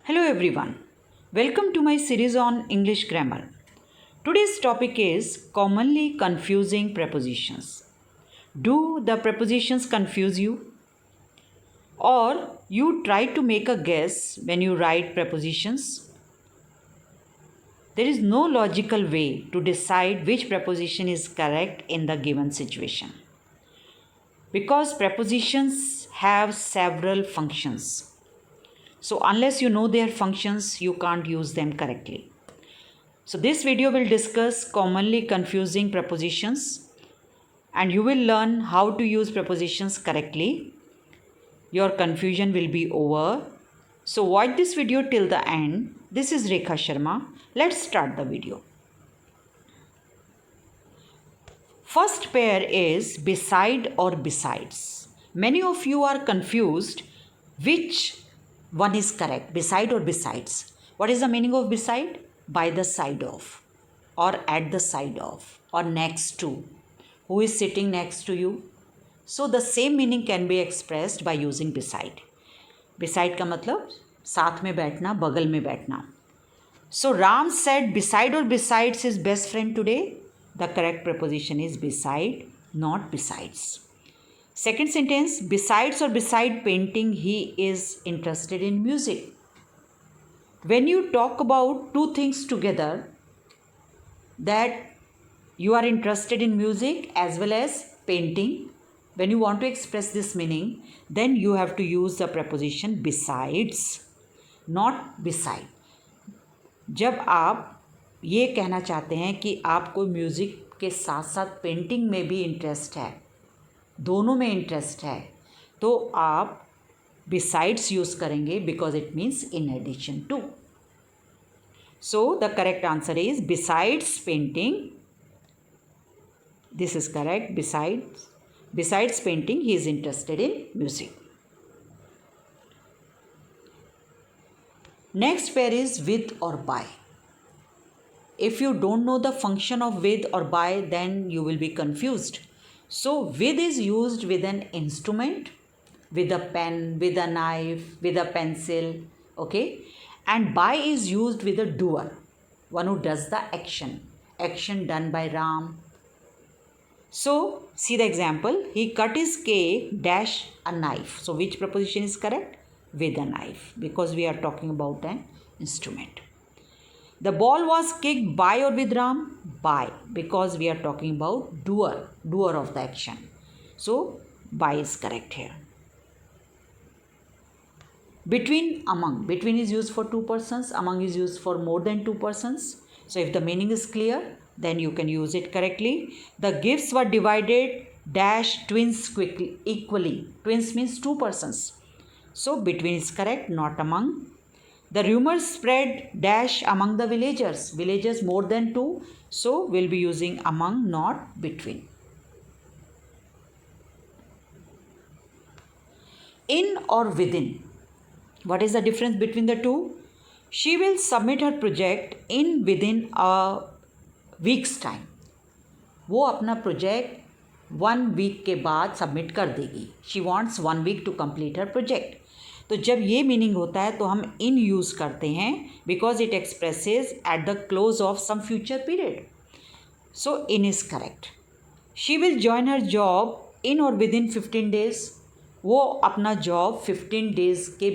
Hello everyone. Welcome to my series on English grammar. Today's topic is commonly confusing prepositions. Do the prepositions confuse you? Or you try to make a guess when you write prepositions? There is no logical way to decide which preposition is correct in the given situation. Because prepositions have several functions. So unless you know their functions, you can't use them correctly. So this video will discuss commonly confusing prepositions and you will learn how to use prepositions correctly. Your confusion will be over. So watch this video till the end. This is Rekha Sharma. Let's start the video. First pair is beside or besides. Many of you are confused which one is correct, beside or besides. What is the meaning of beside? By the side of, or at the side of, or next to. Who is sitting next to you? So the same meaning can be expressed by using beside. Beside का मतलब साथ में बैठना, बगल में बैठना. So Ram said beside or besides his best friend today. The correct preposition is beside, not besides. Second sentence, besides or beside painting, he is interested in music. When you talk about two things together, that you are interested in music as well as painting, when you want to express this meaning, then you have to use the preposition besides, not beside. जब आप ये कहना चाहते हैं कि आपको music के साथ साथ पेंटिंग में भी इंटरेस्ट है, दोनों में इंटरेस्ट है, तो आप besides यूज़ करेंगे because it means in addition to. So the correct answer is besides painting. This is correct. Besides painting, he is interested in music. Next pair is with or by. If you don't know the function of with or by, then you will be confused. So with is used with an instrument, with a pen, with a knife, with a pencil, okay? And by is used with a doer, one who does the action done by Ram. So see the example, he cut his cake dash a knife. So which preposition is correct? With a knife, because we are talking about an instrument. The ball was kicked by or with Ram? By, because we are talking about doer of the action. So by is correct here. Between, among. Between is used for two persons. Among is used for more than two persons. So if the meaning is clear, then you can use it correctly. The gifts were divided dash twins equally. Twins means two persons. So between is correct, not among. The rumors spread dash among the villagers. Villagers more than two. So we'll be using among, not between. In or within. What is the difference between the two? She will submit her project within a week's time. वो अपना project 1 week के बाद submit कर देगी. She wants 1 week to complete her project. तो जब ये meaning होता है तो हम इन यूज़ करते हैं because it expresses at the close of some future period. So in is correct. She will join her job in or within 15 days. वो अपना जॉब 15 days के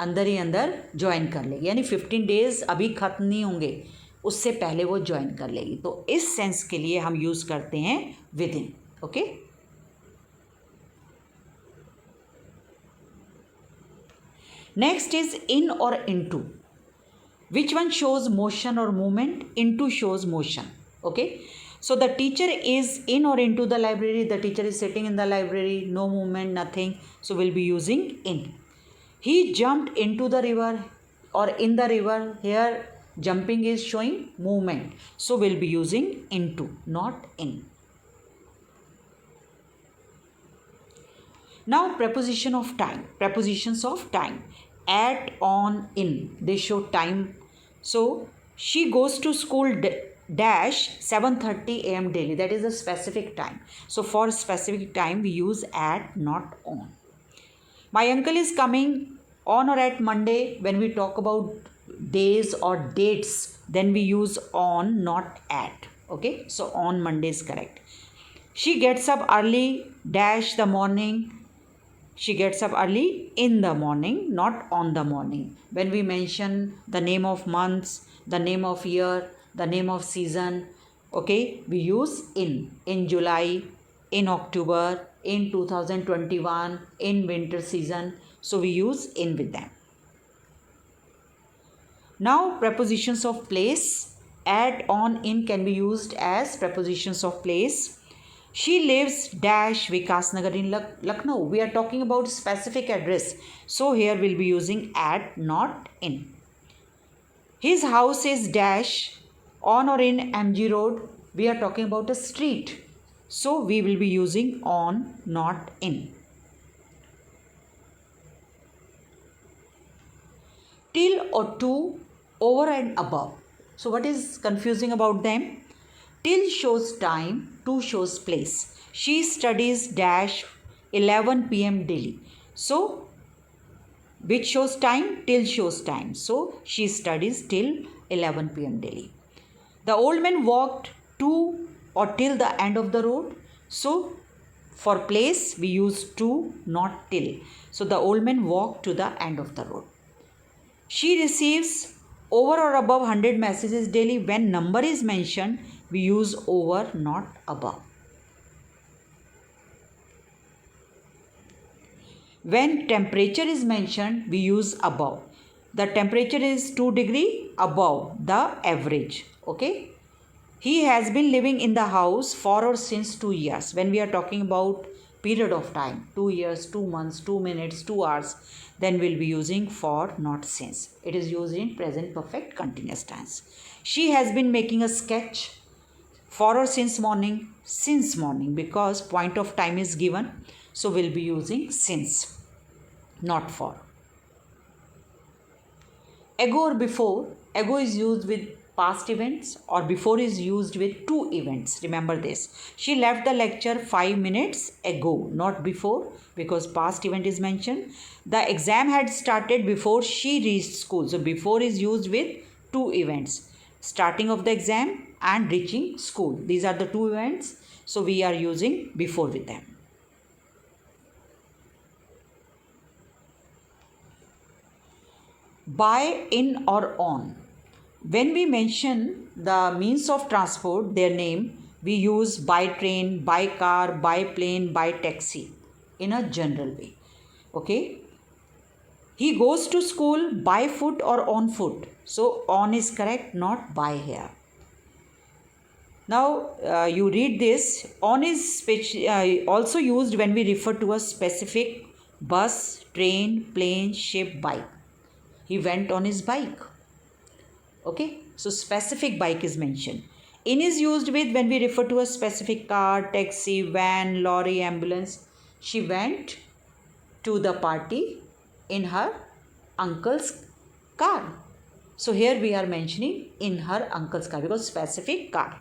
अंदर ही अंदर ज्वाइन कर लेगी, यानी 15 days अभी ख़त्म नहीं होंगे, उससे पहले वो ज्वाइन कर लेगी. तो इस सेंस के लिए हम यूज़ करते हैं within. Okay. Next is in और into. Which one shows motion और movement? Into shows motion. Okay. So the teacher is in or into the library. The teacher is sitting in the library. No movement, nothing. So we'll be using in. He jumped into the river or in the river. Here jumping is showing movement. So we'll be using into, not in. Now preposition of time. Prepositions of time. At, on, in. They show time. So she goes to school dash 7:30 a.m. daily. That is a specific time. So for specific time we use at, not on. My uncle is coming On or at Monday, when we talk about days or dates, then we use on, not at. Okay, so on Monday is correct. She gets up early dash the morning. She gets up early in the morning, not on the morning. When we mention the name of months, the name of year, the name of season, okay, we use in July, in October, in 2021, in winter season. So we use in with them. Now prepositions of place, at, on, in can be used as prepositions of place. She lives dash Vikasnagar in Lucknow. We are talking about specific address. So here we'll be using at, not in. His house is dash on or in MG Road. We are talking about a street. So we will be using on, not in. Till or to, over and above. So what is confusing about them? Till shows time, to shows place. She studies dash 11 p.m. daily. So which shows time? Till shows time. So she studies till 11 p.m. daily. The old man walked to or till the end of the road. So for place we use to, not till. So the old man walked to the end of the road. She receives over or above 100 messages daily. When number is mentioned, we use over, not above. When temperature is mentioned, we use above. The temperature is 2 degree above the average. Okay. He has been living in the house for or since 2 years. When we are talking about period of time, 2 years, 2 months, 2 minutes, 2 hours, then we'll be using for, not since. It is used in present perfect continuous tense. She has been making a sketch for or since morning, because point of time is given. So we'll be using since, not for. Ago or before. Ago is used with past events, or before is used with two events. Remember this. She left the lecture 5 minutes ago, not before, because past event is mentioned. The exam had started before she reached school. So before is used with two events. Starting of the exam and reaching school. These are the two events. So we are using before with them. By, in or on. When we mention the means of transport, their name, we use by train, by car, by plane, by taxi in a general way. Okay. He goes to school by foot or on foot. So on is correct, not by here. Now you read this. On is also used when we refer to a specific bus, train, plane, ship, bike. He went on his bike. Okay, so specific bike is mentioned. In is used with when we refer to a specific car, taxi, van, lorry, ambulance. She went to the party in her uncle's car. So here we are mentioning in her uncle's car because specific car.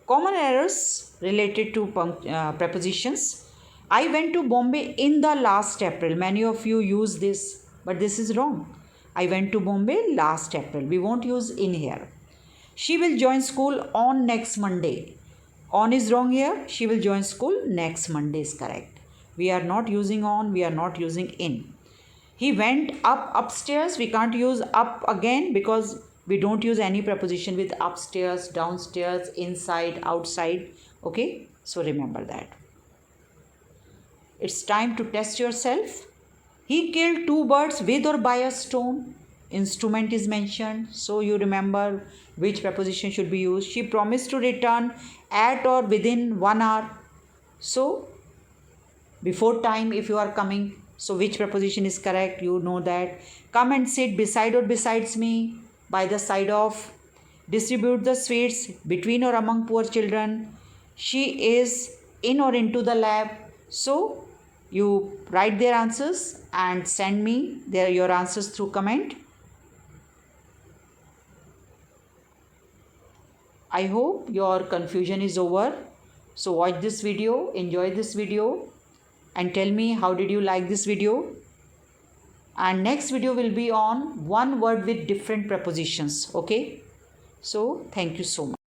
Common errors related to prepositions. I went to Bombay in the last April. Many of you use this, but this is wrong. I went to Bombay last April. We won't use in here. She will join school on next Monday. On is wrong here. She will join school next Monday is correct. We are not using on. We are not using in. He went up upstairs. We can't use up again because we don't use any preposition with upstairs, downstairs, inside, outside. Okay. So remember that. It's time to test yourself. He killed 2 birds with or by a stone. Instrument is mentioned. So you remember which preposition should be used. She promised to return at or within 1 hour. So before time if you are coming. So which preposition is correct? You know that. Come and sit beside or besides me. By the side of. Distribute the sweets between or among poor children. She is in or into the lab. So you write their answers and send me your answers through comment. I hope your confusion is over. So watch this video, enjoy this video. and tell me how did you like this video. And next video will be on one word with different prepositions. Okay, so thank you so much.